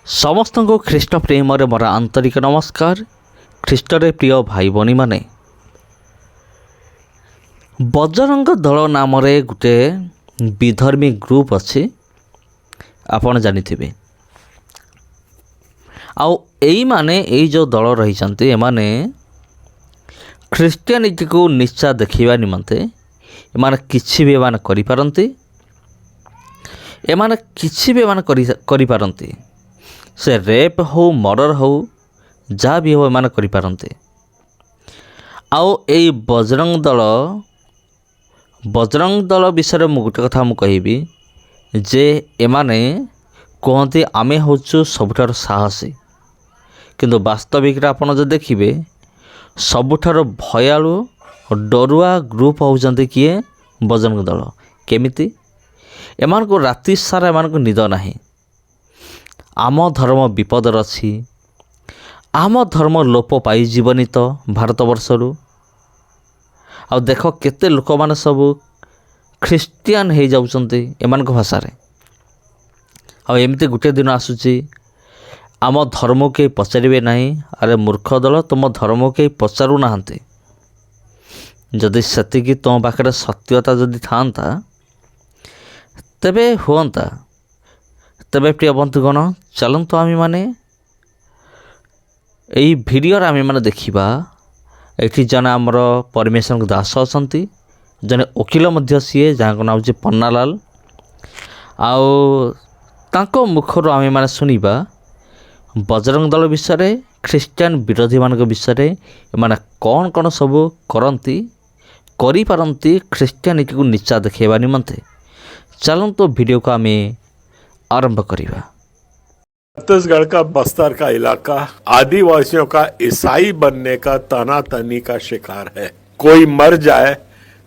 समस्त को ख्रीष्ट प्रेम मोर आंतरिक नमस्कार। ख्रीष्टरे प्रिय भाई बनी माने बजरंग दल नाम गोटे विधर्मी ग्रुप अच्छी आपण जानिथिबे। आउ एई माने एई जो दल रही एमाने ख्रीष्टियानिटी को निश्चा देखा निमंते एमाने किछि भी एमाने करि पारंती। एमाने किछि भी एमाने करि पारंती। से रेप हो मर्डर हो जहाँ भी हो एमाने करि पारंती। आउ एई बजरंग दल विषय मु गोटे कथा मु कहिबी जे एमाने कहते आमे होचु सबुठार साहसी, किंतु वास्तविक आपन जो देखिए सबुठार भयालु डरुआ ग्रुप होउचंती किए बजरंग दल। केमिति एमान को राति सारा एमान को निद नाही। आम धर्म विपदर अच्छी, आम धर्म लोप पाई जीवनी तो भारत वर्षरु। आ देख केते लोक माने सब ख्रीस्टियान हो जाउचंती एमान को भाषा रे। आ एमती गोटे दिन आसुची आम धर्म के पचारे नहीं। अरे मूर्ख दल, तुम धर्म के पचारू नाहंती। जदि सेतिकी तुम पाखे सत्यता जदि थांता तेबे हुअंता। तेबे प्रिय बंधुगण चलतु आम माने यही भिडियो आम माने देखा ये जन आमर परमेश्वर दास अच्छा, जने वकिल मध्य सीए जहाँ नाम हूँ पन्नालाल। आउ मुखर आम माने सुनिबा बजरंग दल विषय, ख्रीस्टियान विरोधी मान विषय एमाने कौन कौन सब करती करि पारंती ख्रीस्टियानिटी को निचा देखा निमंते। चलतु वीडियो को आम आरंभ करिबा। छत्तीसगढ़ का बस्तर का इलाका आदिवासियों का ईसाई बनने का तनातनी का शिकार है। कोई मर जाए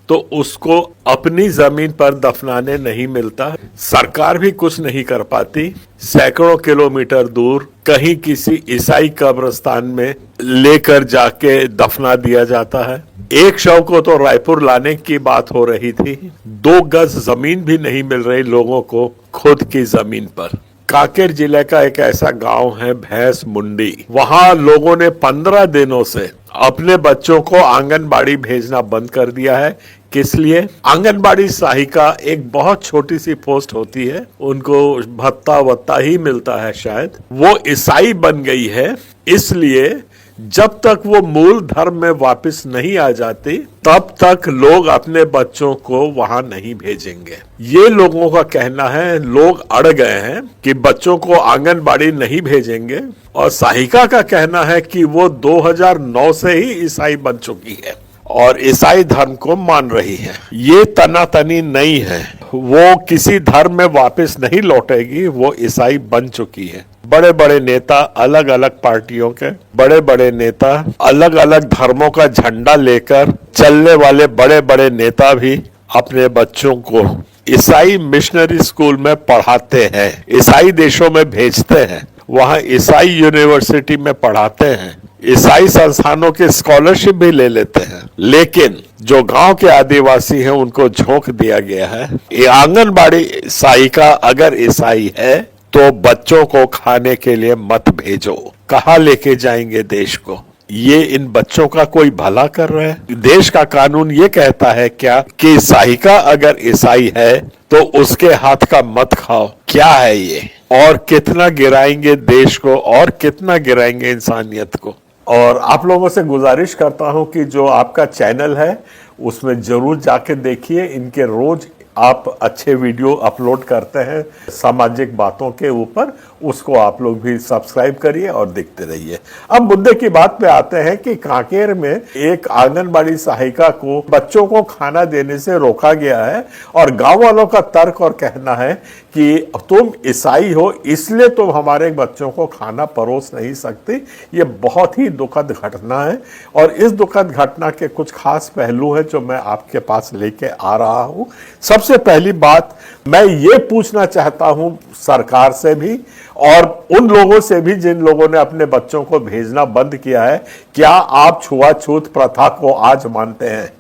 तो उसको अपनी जमीन पर दफनाने नहीं मिलता। सरकार भी कुछ नहीं कर पाती। सैकड़ों किलोमीटर दूर कहीं किसी ईसाई कब्रिस्तान में लेकर जाके दफना दिया जाता है। एक शव को तो रायपुर लाने की बात हो रही थी। 2 गज जमीन भी नहीं मिल रही लोगों को खुद की जमीन पर। कांकेर जिले का एक ऐसा गांव है भैंस मुंडी। वहां लोगों ने 15 दिनों से अपने बच्चों को आंगनबाड़ी भेजना बंद कर दिया है। किस लिए? आंगनबाड़ी सहायिका एक बहुत छोटी सी पोस्ट होती है, उनको भत्ता वत्ता ही मिलता है शायद। वो ईसाई बन गई है, इसलिए जब तक वो मूल धर्म में वापस नहीं आ जाती तब तक लोग अपने बच्चों को वहां नहीं भेजेंगे। ये लोगों का कहना है। लोग अड़ गए हैं कि बच्चों को आंगनबाड़ी नहीं भेजेंगे, और सहायिका का कहना है कि वो 2009 से ही ईसाई बन चुकी है और ईसाई धर्म को मान रही है। ये तनातनी नहीं है, वो किसी धर्म में वापस नहीं लौटेगी, वो ईसाई बन चुकी है। बड़े बड़े नेता, अलग अलग पार्टियों के बड़े बड़े नेता, अलग अलग धर्मों का झंडा लेकर चलने वाले बड़े बड़े नेता भी अपने बच्चों को ईसाई मिशनरी स्कूल में पढ़ाते हैं, ईसाई देशों में भेजते हैं, वहां ईसाई यूनिवर्सिटी में पढ़ाते हैं, ईसाई संस्थानों की स्कॉलरशिप भी ले लेते हैं। लेकिन जो गांव के आदिवासी हैं उनको झोंक दिया गया है। ये आंगनबाड़ी सहायिका अगर ईसाई है तो बच्चों को खाने के लिए मत भेजो। कहाँ लेके जाएंगे देश को? ये इन बच्चों का कोई भला कर रहे हैं? देश का कानून ये कहता है क्या कि सहायिका अगर ईसाई है तो उसके हाथ का मत खाओ? क्या है ये? और कितना गिराएंगे देश को, और कितना गिराएंगे इंसानियत को। और आप लोगों से गुजारिश करता हूं कि जो आपका चैनल है उसमें जरूर जाके देखिए। इनके रोज आप अच्छे वीडियो अपलोड करते हैं सामाजिक बातों के ऊपर, उसको आप लोग भी सब्सक्राइब करिए और देखते रहिए। अब मुद्दे की बात पे आते हैं कि कांकेर में एक आंगनबाड़ी सहायिका को बच्चों को खाना देने से रोका गया है, और गांव वालों का तर्क और कहना है कि तुम ईसाई हो इसलिए तुम हमारे बच्चों को खाना परोस नहीं सकती। ये बहुत ही दुखद घटना है, और इस दुखद घटना के कुछ खास पहलू हैं जो मैं आपके पास लेके आ रहा हूं। सबसे पहली बात मैं ये पूछना चाहता हूं सरकार से भी और उन लोगों से भी जिन लोगों ने अपने बच्चों को भेजना बंद किया है, क्या आप छुआछूत प्रथा को आज मानते हैं?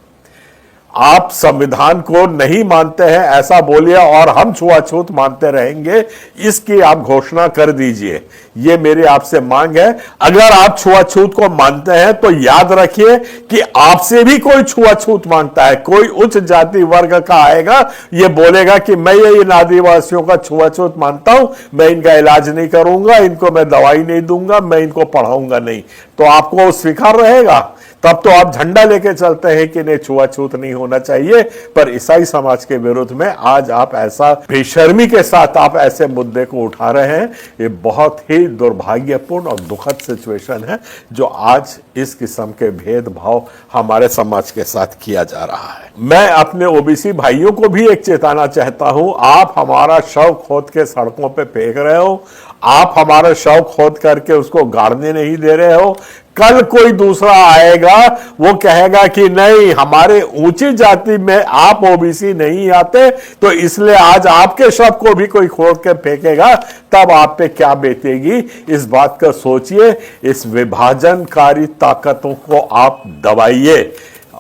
आप संविधान को नहीं मानते हैं ऐसा बोलिए और हम छुआछूत मानते रहेंगे, इसकी आप घोषणा कर दीजिए। ये मेरी आपसे मांग है। अगर आप छुआछूत को मानते हैं तो याद रखिए कि आपसे भी कोई छुआछूत मांगता है। कोई उच्च जाति वर्ग का आएगा, ये बोलेगा कि मैं ये इन आदिवासियों का छुआछूत मानता हूं, मैं इनका इलाज नहीं करूंगा, इनको मैं दवाई नहीं दूंगा, मैं इनको पढ़ाऊंगा नहीं, तो आपको वो स्वीकार रहेगा? तब तो आप झंडा लेके चलते हैं कि नहीं, छुआछूत नहीं होना चाहिए। पर ईसाई समाज के विरुद्ध में आज आप ऐसा बेशर्मी के साथ आप ऐसे मुद्दे को उठा रहे हैं। ये बहुत ही दुर्भाग्यपूर्ण और दुखद सिचुएशन है जो आज इस किस्म के भेदभाव हमारे समाज के साथ किया जा रहा है। मैं अपने ओबीसी भाइयों को भी एक चेताना चाहता हूं, आप हमारा शव खोद के सड़कों पे फेंक रहे हो, आप हमारा शव खोद करके उसको गाड़ने नहीं दे रहे हो। कल कोई दूसरा आएगा, वो कहेगा कि नहीं, हमारे ऊंची जाति में आप ओबीसी नहीं आते, तो इसलिए आज आपके शव को भी कोई खोद के फेंकेगा, तब आप पे क्या बीतेगी, इस बात का सोचिए। इस विभाजनकारी ताकतों को आप दबाइए।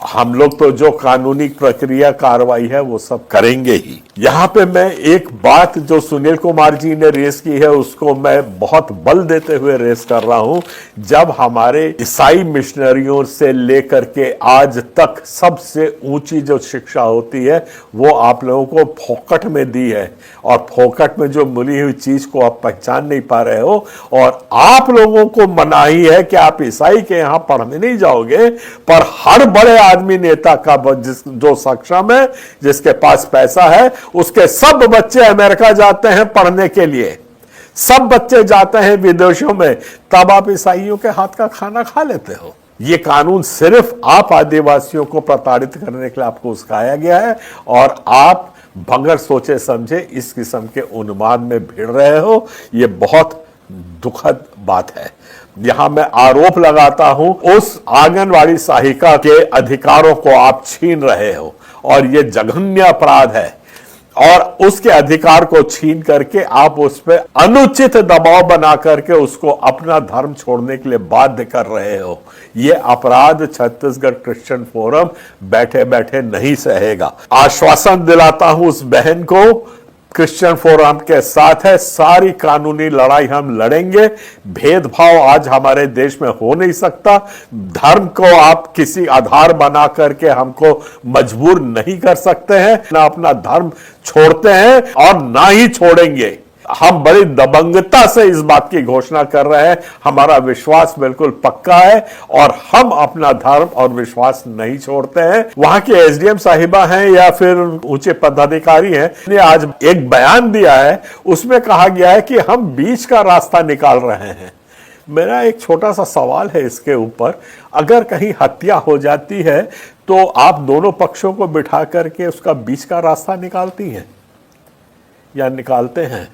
हम लोग तो जो कानूनी प्रक्रिया कार्रवाई है वो सब करेंगे ही। यहां पे मैं एक बात जो सुनील कुमार जी ने रेस की है उसको मैं बहुत बल देते हुए रेस कर रहा हूं। जब हमारे ईसाई मिशनरियों से लेकर के आज तक सबसे ऊंची जो शिक्षा होती है वो आप लोगों को फोकट में दी है, और फोकट में जो मिली हुई चीज को आप पहचान नहीं पा रहे हो, और आप लोगों को मनाही है कि आप ईसाई के यहां पढ़ने नहीं जाओगे। पर हर बड़े आदमी नेता का जो सक्षम है, जिसके पास पैसा है, उसके सब बच्चे अमेरिका जाते हैं पढ़ने के लिए, सब बच्चे जाते हैं विदेशों में, तब आप ईसाइयों के हाथ का खाना खा लेते हो। ये कानून सिर्फ आप आदिवासियों को प्रताड़ित करने के लिए आपको उस्काया गया है, और आप बगैर सोचे समझे इस किस्म के उन्माद में भिड़ रहे हो। ये बहुत दुखद बात है। यहां मैं आरोप लगाता हूं, उस आंगनवाड़ी सहायिका के अधिकारों को आप छीन रहे हो, और यह जघन्य अपराध है, और उसके अधिकार को छीन करके आप उस पर अनुचित दबाव बना करके उसको अपना धर्म छोड़ने के लिए बाध्य कर रहे हो। यह अपराध छत्तीसगढ़ क्रिश्चियन फोरम बैठे बैठे नहीं सहेगा। आश्वासन दिलाता हूं उस बहन को, क्रिश्चियन फोरम के साथ है, सारी कानूनी लड़ाई हम लड़ेंगे। भेदभाव आज हमारे देश में हो नहीं सकता। धर्म को आप किसी आधार बना करके हमको मजबूर नहीं कर सकते हैं। ना अपना धर्म छोड़ते हैं और ना ही छोड़ेंगे। हम बड़ी दबंगता से इस बात की घोषणा कर रहे हैं। हमारा विश्वास बिल्कुल पक्का है और हम अपना धर्म और विश्वास नहीं छोड़ते हैं। वहां के एसडीएम साहिबा हैं या फिर ऊंचे पदाधिकारी हैं, ने आज एक बयान दिया है, उसमें कहा गया है कि हम बीच का रास्ता निकाल रहे हैं। मेरा एक छोटा सा सवाल है इसके ऊपर, अगर कहीं हत्या हो जाती है तो आप दोनों पक्षों को बिठा करके उसका बीच का रास्ता निकालती हैं या निकालते हैं?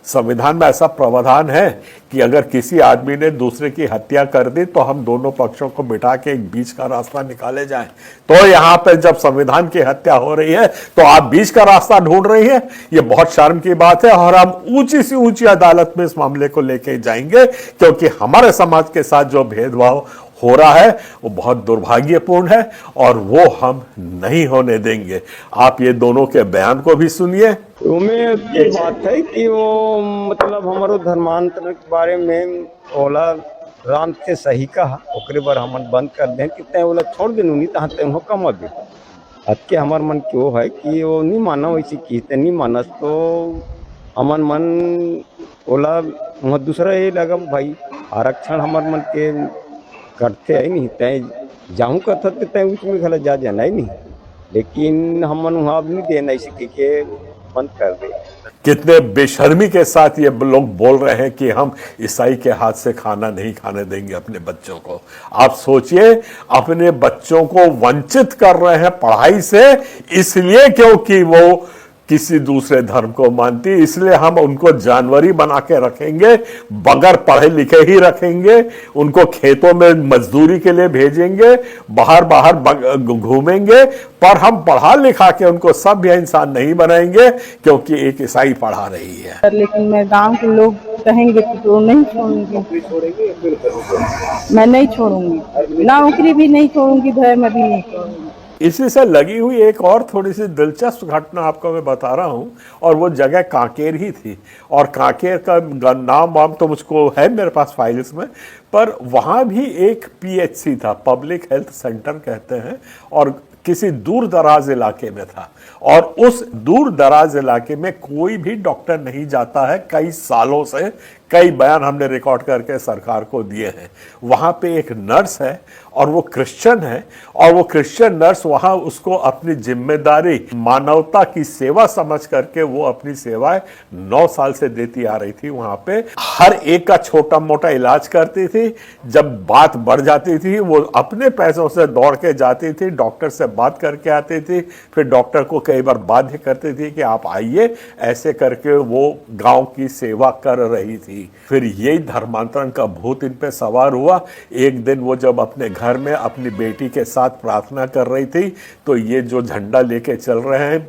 संविधान में ऐसा प्रावधान है कि अगर किसी आदमी ने दूसरे की हत्या कर दी तो हम दोनों पक्षों को बिठा के एक बीच का रास्ता निकाले जाए। तो यहां पे जब संविधान की हत्या हो रही है तो आप बीच का रास्ता ढूंढ रही है, ये बहुत शर्म की बात है। और हम ऊंची से ऊंची अदालत में इस मामले को लेके जाएंगे, क्योंकि हमारे समाज के साथ जो भेदभाव हो रहा है वो बहुत दुर्भाग्यपूर्ण है और वो हम नहीं होने देंगे। आप ये दोनों के बयान को भी सुनिए। उमें की बात है कि वो मतलब हमारो धर्मांतर के बारे में ओला राम से सही कहा, ओकरे बार हमन बंद कर दें कि तय ओला छोड़ देनु नहीं तहाँ तय हो कम अभी अतके हमार मन क्यों है कि वो नहीं माना वैसे की नहीं मानस तो हमन मन ओला वहाँ दूसरा ये लगा भाई आरक्षण हमार मन के करते है नहीं, तय जाऊँ कथा तय उसमें गलत जा जाना ही नहीं, लेकिन हमन वहाँ नहीं देना इसी के बंद कर दे। कितने बेशर्मी के साथ ये लोग बोल रहे हैं कि हम ईसाई के हाथ से खाना नहीं खाने देंगे अपने बच्चों को। आप सोचिए, अपने बच्चों को वंचित कर रहे हैं पढ़ाई से, इसलिए क्योंकि वो किसी दूसरे धर्म को मानती, इसलिए हम उनको जानवरी बना के रखेंगे, बगैर पढ़े लिखे ही रखेंगे, उनको खेतों में मजदूरी के लिए भेजेंगे, बाहर बाहर घूमेंगे, पर हम पढ़ा लिखा के उनको सभ्य इंसान नहीं बनाएंगे क्योंकि एक ईसाई पढ़ा रही है। लेकिन मैं गांव के लोग कहेंगे तो नहीं छोड़ूंगी, मैं नहीं छोड़ूंगी, नौकरी भी नहीं छोड़ूंगी, धर्म भी नहीं छोड़ूंगी। इसी से लगी हुई एक और थोड़ी सी दिलचस्प घटना आपको मैं बता रहा हूं, और वो जगह कांकेर ही थी। और कांकेर का नाम वाम तो मुझको है मेरे पास फाइल्स में, पर वहां भी एक पीएचसी था, पब्लिक हेल्थ सेंटर कहते हैं, और किसी दूर दराज इलाके में था। और उस दूर दराज इलाके में कोई भी डॉक्टर नहीं जाता है कई सालों से। कई बयान हमने रिकॉर्ड करके सरकार को दिए हैं। वहां पे एक नर्स है और वो क्रिश्चियन है, और वो क्रिश्चियन नर्स वहां उसको अपनी जिम्मेदारी मानवता की सेवा समझ करके वो अपनी सेवाएं 9 साल से देती आ रही थी। वहां पे हर एक का छोटा मोटा इलाज करती थी। जब बात बढ़ जाती थी वो अपने पैसों से दौड़ के जाती थी, डॉक्टर से बात करके आती थी, फिर डॉक्टर को कई बार बाध्य करती थी कि आप आइए, ऐसे करके वो गांव की सेवा कर रही थी। फिर यही धर्मांतरण का भूत इन पे सवार हुआ। एक दिन वो जब अपने घर में अपनी बेटी के साथ प्रार्थना कर रही थी, तो ये जो झंडा लेके चल रहे हैं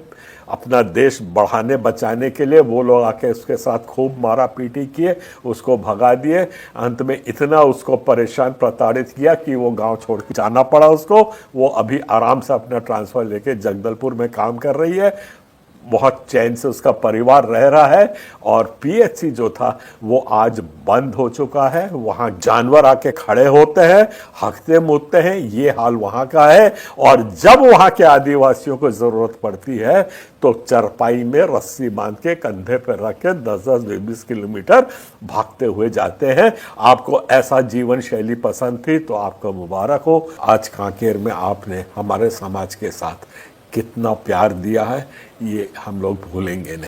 अपना देश बढ़ाने बचाने के लिए, वो लोग आके उसके साथ खूब मारा पीटी किए, उसको भगा दिए। अंत में इतना उसको परेशान प्रताड़ित किया कि वो गांव छोड़ के जाना पड़ा उसको। वो अभी आराम से अपना ट्रांसफर लेके जगदलपुर में काम कर रही है, बहुत चैन से उसका परिवार रह रहा है। और पीएचसी जो था वो आज बंद हो चुका है। वहां जानवर आके खड़े होते हैं, हकते मुतते हैं, ये हाल वहां का है। और जब वहां के आदिवासियों को जरूरत पड़ती है तो चरपाई में रस्सी बांध के कंधे पर रख के 10-10, 20 किलोमीटर भागते हुए जाते हैं। आपको ऐसा जीवन शैली पसंद थी तो आपको मुबारक हो। आज कांकेर में आपने हमारे समाज के साथ कितना प्यार दिया है, ये हम लोग भूलेंगे नहीं।